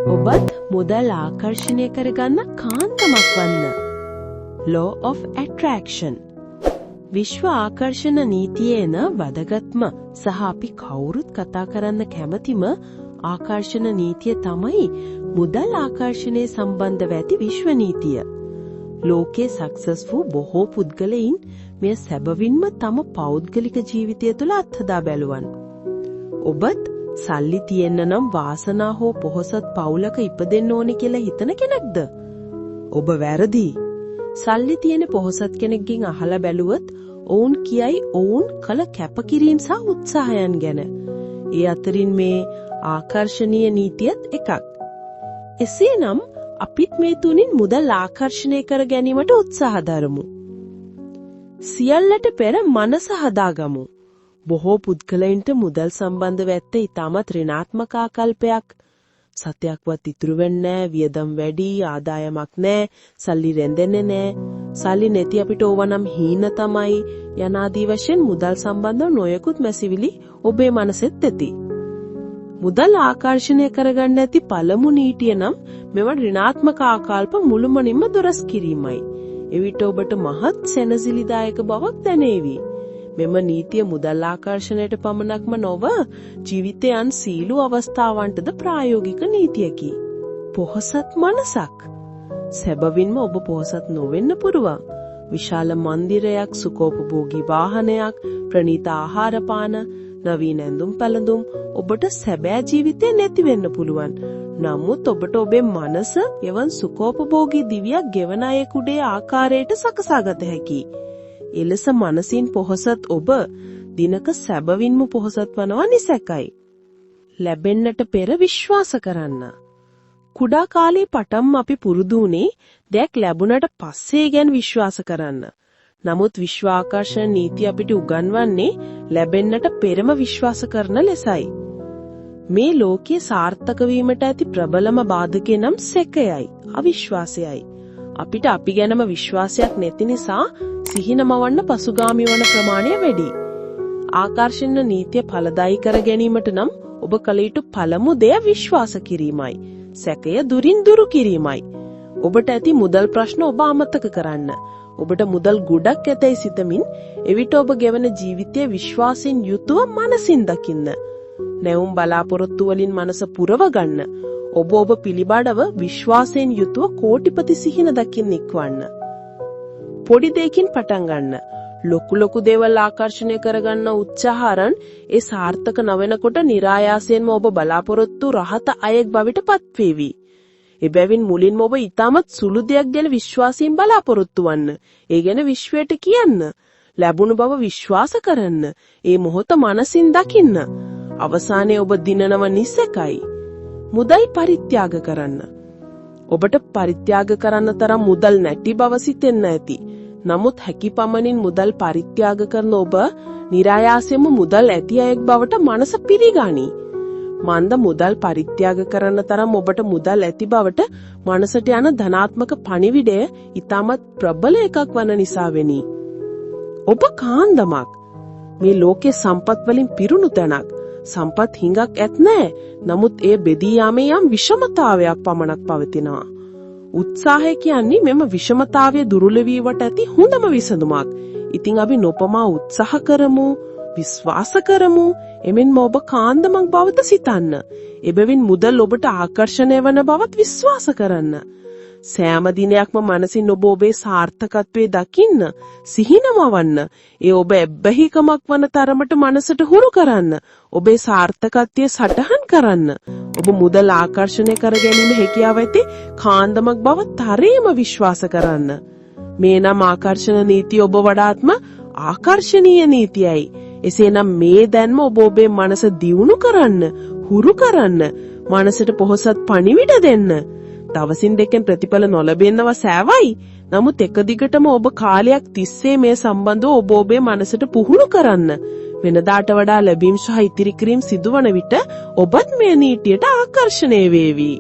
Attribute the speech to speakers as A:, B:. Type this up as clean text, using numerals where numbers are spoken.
A: ඔබත් මුදල් ආකර්ෂණය කරගන්න කාන්දමක් වන්න. Law of Attraction. විශ්ව ආකර්ෂණ නීතියේන වැදගත්ම සහ අපි කවුරුත් කතා කරන්න කැමතිම ආකර්ෂණ නීතිය තමයි මුදල් ආකර්ෂණය සම්බන්ධව ඇති විශ්ව නීතිය. ලෝකයේ සක්සස් වූ බොහෝ පුද්ගලයින් මෙය සැබවින්ම තම පෞද්ගලික ජීවිතය තුළ අත්හදා බැලුවන්. ඔබත් සල්ලි තියෙන්න නම් වාසනා හෝ පොහොසත් පවුලක ඉපදෙන්න ඕනේ කියලා හිතන කෙනෙක්ද? ඔබ වැරදි. සල්ලි තියෙන පොහොසත් කෙනෙක්ගෙන් අහලා බැලුවොත් ඔවුන් කියයි ඔවුන් කළ කැපකිරීම සහ උත්සාහයන් ගැන. ඒ අතරින් මේ ආකර්ෂණීය නීතියත් එකක්. එසේනම් අපිත් මේ තුنين මුදල් ආකර්ෂණය කර ගැනීමට උත්සාහ දරමු. සියල්ලට පෙර මනස හදාගමු. බොහෝ පුද්ගලයන්ට මුදල් සම්බන්ධව ඇත්තේ ඊටමත් ඍණාත්මක ආකල්පයක්. සත්‍යයක්වත් ඉතුරු වෙන්නේ නැහැ, වියදම් වැඩි, ආදායමක් නැහැ, සල්ලි රැඳෙන්නේ නැහැ, සල්ලි නැති අපිට ඕවනම් හීන තමයි යනාදී වශයෙන් මුදල් සම්බන්ධව නොයෙකුත් මැසිවිලි ඔබේ මනසෙත් ඇති. මුදල් ආකර්ෂණය කරගන්න ඇති පළමු නීතිය නම් මෙම ඍණාත්මක ආකල්ප මුළුමනින්ම දොරස් කිරීමයි. එවිට ඔබට මහත් සැනසිලිදායක බවක් දැනේවි. මෙම නීතිය මුදල් ආකර්ෂණයට පමණක්ම නොව ජීවිතයේ අන් සීළු අවස්ථාවන්ටද ප්‍රායෝගික නීතියකි. පොහොසත් මනසක්. සැබවින්ම ඔබ පොහොසත් නොවෙන්න පුරුවන්. විශාල මන්දිරයක්, සුඛෝපභෝගී වාහනයක්, ප්‍රණීත ආහාර පාන, නවීන ඇඳුම් පැළඳුම් ඔබට සැබෑ ජීවිතේ නැති වෙන්න පුළුවන්. නමුත් ඔබට ඔබේ මනස එවන් සුඛෝපභෝගී දිවියක් ගෙවන අයෙකුගේ ආකාරයට සකසාගත හැකියි. එලෙස මනසින් පොහොසත් ඔබ දිනක සැබවින්ම පොහොසත් වනවා නිසැකයි. ලැබෙන්නට පෙර විශ්වාස කරන්න. කුඩා කාලේ පටන්ම අපි පුරුදු වුණේ දෙයක් ලැබුණට පස්සේ ගැන විශ්වාස කරන්න. නමුත් විශ්ව ආකර්ෂණ නීතිය අපිට උගන්වන්නේ ලැබෙන්නට පෙරම විශ්වාස කරන ලෙසයි. මේ ලෝකයේ සාර්ථක වීමට ඇති ප්‍රබලම බාධකේ නම් සැකයයි, අවිශ්වාසයයි. අපිට අපි ගැනම විශ්වාසයක් නැති නිසා සිහිනමවන්න පසුගාමී වන ප්‍රමාණය වැඩි. ආකර්ෂණ නීතිය ඵලදායී කර ගැනීමට නම් ඔබ කල යුතු පළමු දෙය විශ්වාස කිරීමයි. සැකය දුරින් දුරු කිරීමයි. ඔබට ඇති මුදල් ප්‍රශ්න ඔබ අමතක කරන්න. ඔබට මුදල් ගොඩක් ඇතයි සිතමින් එවිට ඔබ ගෙවන ජීවිතයේ විශ්වාසයෙන් යුතුව මනසින් දකින්න. නැවුම් බලාපොරොත්තු වලින් මනස පුරව ගන්න. ඔබ පිළිබඳව විශ්වාසයෙන් යුතුව කෝටිපති සිහින දකින්න ඉක්වන්න. පොඩි දෙයකින් පටන් ගන්න. ලොකු දේවල් ආකර්ෂණය කරගන්න උත්සාහරන් ඒ සාර්ථක නොවෙනකොට નિરાයාසයෙන්ම ඔබ බලාපොරොත්තු රහත අයෙක් බවට පත්වේවි. එබැවින් මුලින්ම ඔබ ඊටමත් සුළු දෙයක් ගැන විශ්වාසයෙන් බලාපොරොත්තු වන්න. ඒ ගැන විශ්වයට කියන්න. ලැබුණු බව විශ්වාස කරන්න. ඒ මොහොත මනසින් දකින්න. අවසානයේ ඔබ දිනනව නිසකයි. මුදල් පරිත්‍යාග කරන්න. ඔබට පරිත්‍යාග කරන්න තරම් මුදල් නැති බව සිතෙන්න ඇති. නමුත් හැකි පමණින් මුදල් පරිත්‍යාග කරන ඔබ નિરાයාසයෙන්ම මුදල් ඇති අයෙක් බවට මනස පිළිගනි. මන්ද මුදල් පරිත්‍යාග කරන්න තරම් ඔබට මුදල් ඇති බවට මනසට යන ධනාත්මක පණිවිඩය ඊටමත් ප්‍රබල එකක් වන නිසා වෙනි. ඔබ කාන්දමක්. මේ ලෝකේ සම්පත් වලින් පිරුණු තැනක්. සම්පත් හිඟක් ඇත් නෑ. නමුත් ඒ බෙදී යාමේ යම් විෂමතාවයක් පමණක් පවතිනවා. උත්සාහය කියන්නේ මෙම විෂමතාවය දුර්වල වීමට ඇති හොඳම විසඳුමක්. ඉතින් අපි නොපමා උත්සාහ කරමු, විශ්වාස කරමු. එමෙන්ම ඔබ කාන්දමක් බවට සිතන්න. එබැවින් මුදල් ඔබට ආකර්ෂණය වන බවත් විශ්වාස කරන්න. සෑම දිනයක්ම මනසින් ඔබ ඔබේ සාර්ථකත්වයේ දකින්න, සිහිනමවන්න. ඒ ඔබ එබ්බැහිකමක් වන තරමට මනසට හුරු කරන්න. ඔබේ සාර්ථකත්වයේ සටහන් කරන්න. ඔබ මුදල් ආකර්ෂණය කර ගැනීම හැකියාව ඇති කාන්දමක් බව තරයේම විශ්වාස කරන්න. මේ නම් ආකර්ෂණ නීතිය ඔබ වඩාත්ම ආකර්ෂණීය නීතියයි. එසේනම් මේ දැන්ම ඔබ ඔබේ මනස දියුණු කරන්න, හුරු කරන්න, මනසට පොහොසත් පණිවිඩ දෙන්න. දවසින් දෙකෙන් ප්‍රතිඵල නොලැබෙන්නව සෑවයි. නමුත් එක දිගටම ඔබ කාලයක් තිස්සේ මේ සම්බන්ධව ඔබ ඔබේ මනසට පුහුණු කරන්න. වෙනදාට වඩා ලැබීම් සහ ඉතිරි කිරීම් සිදුවන විට ඔබත් මේ නීතියට ආකර්ෂණය වේවි.